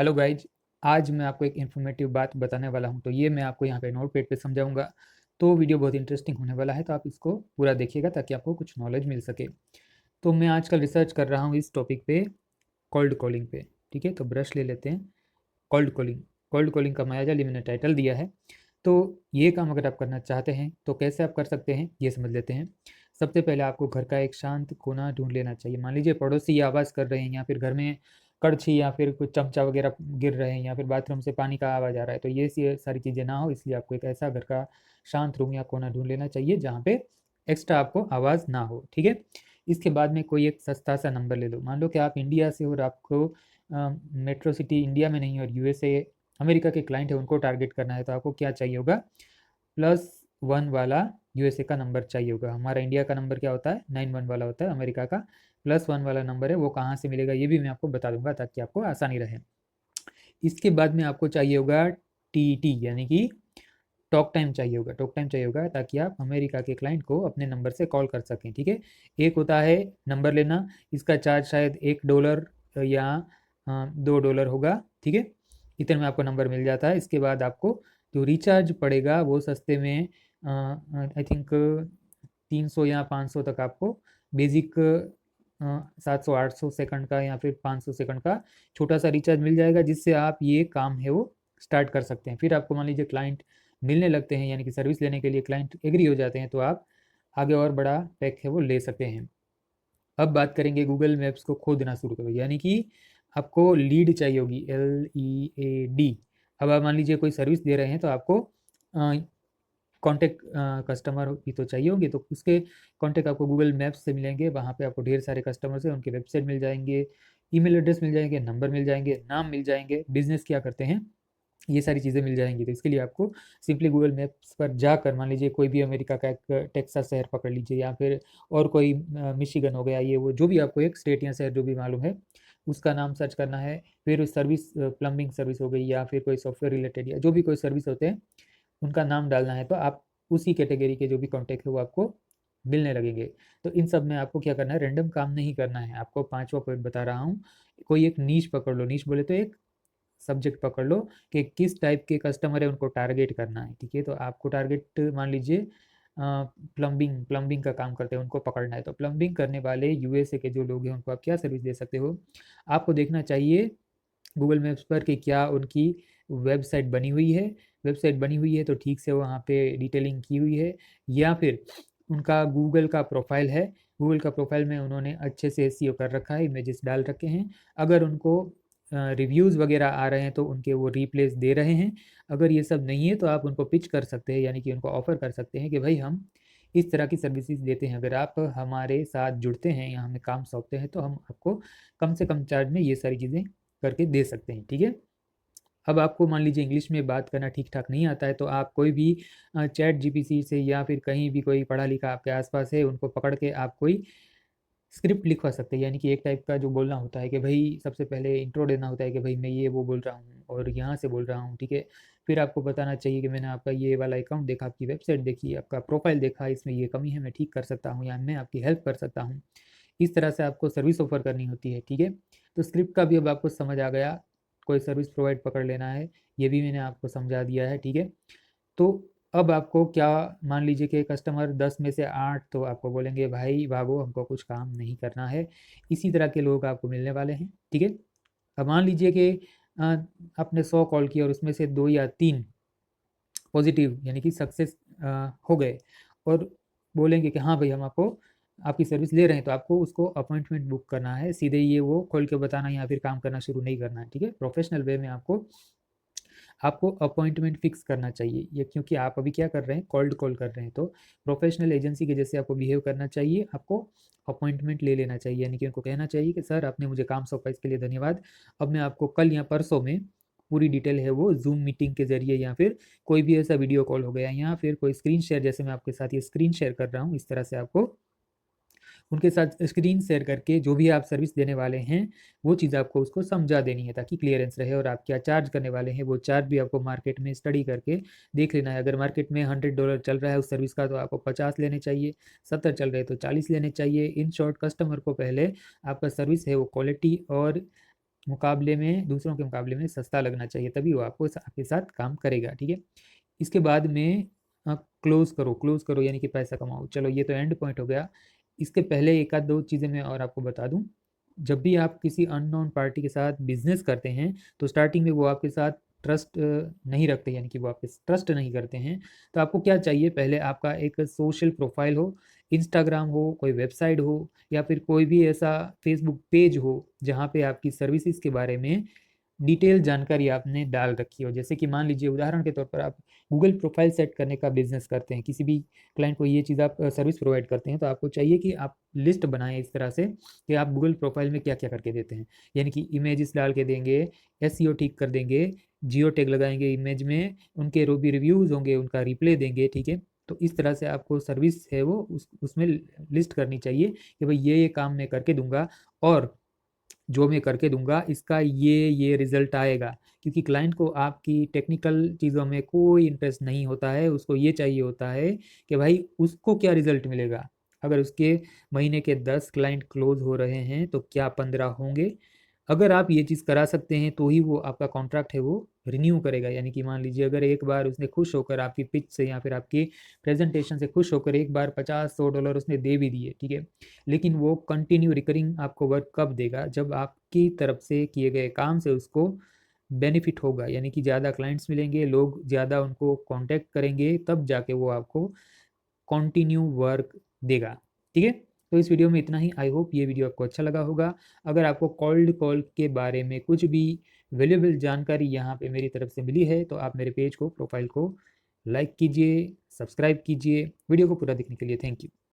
Hello guys. आज मैं आपको एक इन्फॉर्मेटिव बात बताने वाला हूं, तो ये मैं आपको यहाँ पे नोट पैड पे समझाऊंगा। तो वीडियो बहुत इंटरेस्टिंग होने वाला है, तो आप इसको पूरा देखिएगा ताकि आपको कुछ नॉलेज मिल सके। तो मैं आजकल रिसर्च कर रहा हूँ इस टॉपिक पे, कोल्ड कॉलिंग पे। ठीक है, तो ब्रश ले लेते हैं। कोल्ड कॉलिंग, कोल्ड कॉलिंग का मायाजाल, ये मैंने टाइटल दिया है। तो ये काम अगर आप करना चाहते हैं तो कैसे आप कर सकते हैं ये समझ लेते हैं। सबसे पहले आपको घर का एक शांत कोना ढूंढ लेना चाहिए। मान लीजिए पड़ोसी ये आवाज़ कर रहे हैं, या फिर घर में कड़छी या फिर कुछ चमचा वगैरह गिर रहे हैं, या फिर बाथरूम से पानी का आवाज़ आ रहा है, तो ये सारी चीज़ें ना हो, इसलिए आपको एक ऐसा घर का शांत रूम या कोना ढूंढ लेना चाहिए जहाँ पे एक्स्ट्रा आपको आवाज़ ना हो। ठीक है। इसके बाद में कोई एक सस्ता सा नंबर ले लो। मान लो कि आप इंडिया से हो और आपको मेट्रो सिटी इंडिया में नहीं और यूएसए अमेरिका के क्लाइंट है, उनको टारगेट करना है, तो आपको क्या चाहिए होगा? +1 वाला यूएसए का नंबर चाहिए होगा। हमारा इंडिया का नंबर क्या होता है? 91 वाला होता है। अमेरिका का +1 वाला नंबर है, वो कहाँ से मिलेगा ये भी मैं आपको बता दूंगा ताकि आपको आसानी रहे। इसके बाद में आपको चाहिए होगा टीटी, यानी कि टॉक टाइम चाहिए होगा। टॉक टाइम चाहिए होगा ताकि आप अमेरिका के क्लाइंट को अपने नंबर से कॉल कर सकें। ठीक है। एक होता है नंबर लेना, इसका चार्ज शायद $1 या $2 होगा। ठीक है। इतने में आपको नंबर मिल जाता है। इसके बाद आपको जो रिचार्ज पड़ेगा वो सस्ते में आई थिंक 300 या 500 तक आपको बेसिक 700-800 सेकंड का या फिर 500 सेकंड का छोटा सा रिचार्ज मिल जाएगा, जिससे आप ये काम है वो स्टार्ट कर सकते हैं। फिर आपको मान लीजिए क्लाइंट मिलने लगते हैं, यानी कि सर्विस लेने के लिए क्लाइंट एग्री हो जाते हैं, तो आप आगे और बड़ा पैक है वो ले सकते हैं। अब बात करेंगे गूगल मैप्स को खोदना शुरू करो, यानी कि आपको लीड चाहिए होगी, LEAD। अब आप मान लीजिए कोई सर्विस दे रहे हैं, तो आपको कॉन्टैक्ट कस्टमर भी तो चाहिए होंगे, तो उसके कॉन्टैक्ट आपको गूगल मैप्स से मिलेंगे। वहाँ पे आपको ढेर सारे कस्टमर्स हैं, उनके वेबसाइट मिल जाएंगे, ईमेल एड्रेस मिल जाएंगे, नंबर मिल जाएंगे, नाम मिल जाएंगे, बिजनेस क्या करते हैं, ये सारी चीज़ें मिल जाएंगी। तो इसके लिए आपको सिंपली गूगल मैप्स पर जाकर, मान लीजिए कोई भी अमेरिका का एक टेक्सास शहर पकड़ लीजिए, या फिर और कोई मिशिगन हो गया, ये वो जो भी आपको एक स्टेट या शहर जो भी मालूम है, उसका नाम सर्च करना है। फिर उस सर्विस, प्लम्बिंग सर्विस हो गई या फिर कोई सॉफ्टवेयर रिलेटेड या जो भी कोई सर्विस होते हैं, उनका नाम डालना है, तो आप उसी कैटेगरी के जो भी कॉन्टैक्ट है वो आपको मिलने लगेंगे। तो इन सब में आपको क्या करना है, रैंडम काम नहीं करना है। आपको पांचवा पॉइंट बता रहा हूँ, कोई एक नीश पकड़ लो। नीश बोले तो एक सब्जेक्ट पकड़ लो कि किस टाइप के कस्टमर है, उनको टारगेट करना है। ठीक है। तो आपको टारगेट मान लीजिए प्लम्बिंग प्लम्बिंग का काम करते हैं, उनको पकड़ना है। तो प्लम्बिंग करने वाले यूएसए के जो लोग हैं, उनको आप क्या सर्विस दे सकते हो? आपको देखना चाहिए गूगल मैप्स पर कि क्या उनकी वेबसाइट बनी हुई है। वेबसाइट बनी हुई है तो ठीक से वहाँ पे डिटेलिंग की हुई है, या फिर उनका गूगल का प्रोफाइल है, गूगल का प्रोफाइल में उन्होंने अच्छे से एसईओ कर रखा है, इमेजेस डाल रखे हैं। अगर उनको रिव्यूज़ वगैरह आ रहे हैं तो उनके वो रिप्लेस दे रहे हैं। अगर ये सब नहीं है तो आप उनको पिच कर सकते हैं, यानी कि उनको ऑफ़र कर सकते हैं कि भाई हम इस तरह की सर्विसेज देते हैं, अगर आप हमारे साथ जुड़ते हैं या हमें काम सौंपते हैं तो हम आपको कम से कम चार्ज में ये सारी चीज़ें करके दे सकते हैं। ठीक है। अब आपको मान लीजिए इंग्लिश में बात करना ठीक ठाक नहीं आता है, तो आप कोई भी चैट जीपीसी से या फिर कहीं भी कोई पढ़ा लिखा आपके आसपास है, उनको पकड़ के आप कोई स्क्रिप्ट लिखवा सकते हैं। यानी कि एक टाइप का जो बोलना होता है कि भाई सबसे पहले इंट्रो देना होता है कि भाई मैं ये वो बोल रहा हूँ और यहाँ से बोल रहा हूँ। ठीक है। फिर आपको बताना चाहिए कि मैंने आपका ये वाला अकाउंट देखा, आपकी वेबसाइट देखी, आपका प्रोफाइल देखा, इसमें ये कमी है, मैं ठीक कर सकता हूँ या मैं आपकी हेल्प कर सकता हूँ। इस तरह से आपको सर्विस ऑफर करनी होती है। ठीक है। तो स्क्रिप्ट का भी अब आपको समझ आ गया, कोई सर्विस प्रोवाइड पकड़ लेना है, ये भी मैंने आपको समझा दिया है। ठीक है। तो अब आपको क्या, मान लीजिए कि कस्टमर 10 में से 8 तो आपको बोलेंगे भाई भागो, हमको कुछ काम नहीं करना है। इसी तरह के लोग आपको मिलने वाले हैं। ठीक है। अब मान लीजिए कि अ, आपने 100 कॉल किया और उसमें से 2 या 3 पॉजिटिव यानी कि सक्सेस हो गए, और बोलेंगे कि हाँ भाई हम आपको आपकी सर्विस ले रहे हैं, तो आपको उसको अपॉइंटमेंट बुक करना है। सीधे ये वो खोल के बताना या फिर काम करना शुरू नहीं करना है। ठीक है। प्रोफेशनल वे में आपको आपको अपॉइंटमेंट फिक्स करना चाहिए ये, क्योंकि आप अभी क्या कर रहे हैं, कोल्ड कॉल कर रहे हैं, तो प्रोफेशनल एजेंसी के जैसे आपको बिहेव करना चाहिए। आपको अपॉइंटमेंट ले लेना चाहिए, यानी कि उनको कहना चाहिए कि सर आपने मुझे काम सौंपा, इसके लिए धन्यवाद। अब मैं आपको कल या परसों में पूरी डिटेल है वो जूम मीटिंग के जरिए, या फिर कोई भी ऐसा वीडियो कॉल हो गया, या फिर कोई स्क्रीन शेयर, जैसे मैं आपके साथ ये स्क्रीन शेयर कर रहा हूँ, इस तरह से आपको उनके साथ स्क्रीन शेयर करके जो भी आप सर्विस देने वाले हैं वो चीज़ आपको उसको समझा देनी है, ताकि क्लियरेंस रहे। और आप क्या चार्ज करने वाले हैं वो चार्ज भी आपको मार्केट में स्टडी करके देख लेना है। अगर मार्केट में $100 चल रहा है उस सर्विस का, तो आपको 50 लेने चाहिए, 70 चल रहे तो 40 लेने चाहिए। इन शॉर्ट कस्टमर को पहले आपका सर्विस है वो क्वालिटी और मुकाबले में, दूसरों के मुकाबले में सस्ता लगना चाहिए, तभी वो आपको आपके साथ काम करेगा। ठीक है, इसके बाद में क्लोज करो, क्लोज करो यानी कि पैसा कमाओ। चलो ये तो एंड पॉइंट हो गया। इसके पहले एक आध दो चीज़ें मैं और आपको बता दूं। जब भी आप किसी अननोन पार्टी के साथ बिजनेस करते हैं तो स्टार्टिंग में वो आपके साथ ट्रस्ट नहीं रखते, यानी कि वो आपके ट्रस्ट नहीं करते हैं। तो आपको क्या चाहिए, पहले आपका एक सोशल प्रोफाइल हो, इंस्टाग्राम हो, कोई वेबसाइट हो, या फिर कोई भी ऐसा फेसबुक पेज हो जहाँ पे आपकी सर्विसेज के बारे में डिटेल जानकारी आपने डाल रखी हो। जैसे कि मान लीजिए उदाहरण के तौर पर आप गूगल प्रोफाइल सेट करने का बिजनेस करते हैं, किसी भी क्लाइंट को ये चीज़ आप सर्विस प्रोवाइड करते हैं, तो आपको चाहिए कि आप लिस्ट बनाएं इस तरह से कि आप गूगल प्रोफाइल में क्या क्या करके देते हैं। यानी कि इमेजेस डाल के देंगे, एसईओ ठीक कर देंगे, जियो टैग लगाएंगे इमेज में, उनके भी रिव्यूज़ होंगे, उनका रिप्ले देंगे। ठीक है, तो इस तरह से आपको सर्विस है वो उसमें लिस्ट करनी चाहिए कि भाई ये काम मैं करके दूंगा, और जो मैं करके दूंगा इसका ये रिजल्ट आएगा। क्योंकि क्लाइंट को आपकी टेक्निकल चीज़ों में कोई इंटरेस्ट नहीं होता है, उसको ये चाहिए होता है कि भाई उसको क्या रिजल्ट मिलेगा। अगर उसके महीने के 10 क्लाइंट क्लोज हो रहे हैं तो क्या 15 होंगे। अगर आप ये चीज़ करा सकते हैं तो ही वो आपका कॉन्ट्रैक्ट है वो रिन्यू करेगा। यानी कि मान लीजिए अगर एक बार उसने खुश होकर आपकी पिच से या फिर आपकी प्रेजेंटेशन से खुश होकर एक बार 50-100 डॉलर उसने दे भी दिए, ठीक है, लेकिन वो कंटिन्यू रिकरिंग आपको वर्क कब देगा, जब आपकी तरफ से किए गए काम से उसको बेनिफिट होगा, यानी कि ज़्यादा क्लाइंट्स मिलेंगे, लोग ज़्यादा उनको कांटेक्ट करेंगे, तब जाके वो आपको कंटिन्यू वर्क देगा। ठीक है, तो इस वीडियो में इतना ही। आई होप ये वीडियो आपको अच्छा लगा होगा। अगर आपको कोल्ड कॉल के बारे में कुछ भी वैल्यूएबल जानकारी यहाँ पे मेरी तरफ से मिली है तो आप मेरे पेज को, प्रोफाइल को लाइक कीजिए, सब्सक्राइब कीजिए। वीडियो को पूरा देखने के लिए थैंक यू।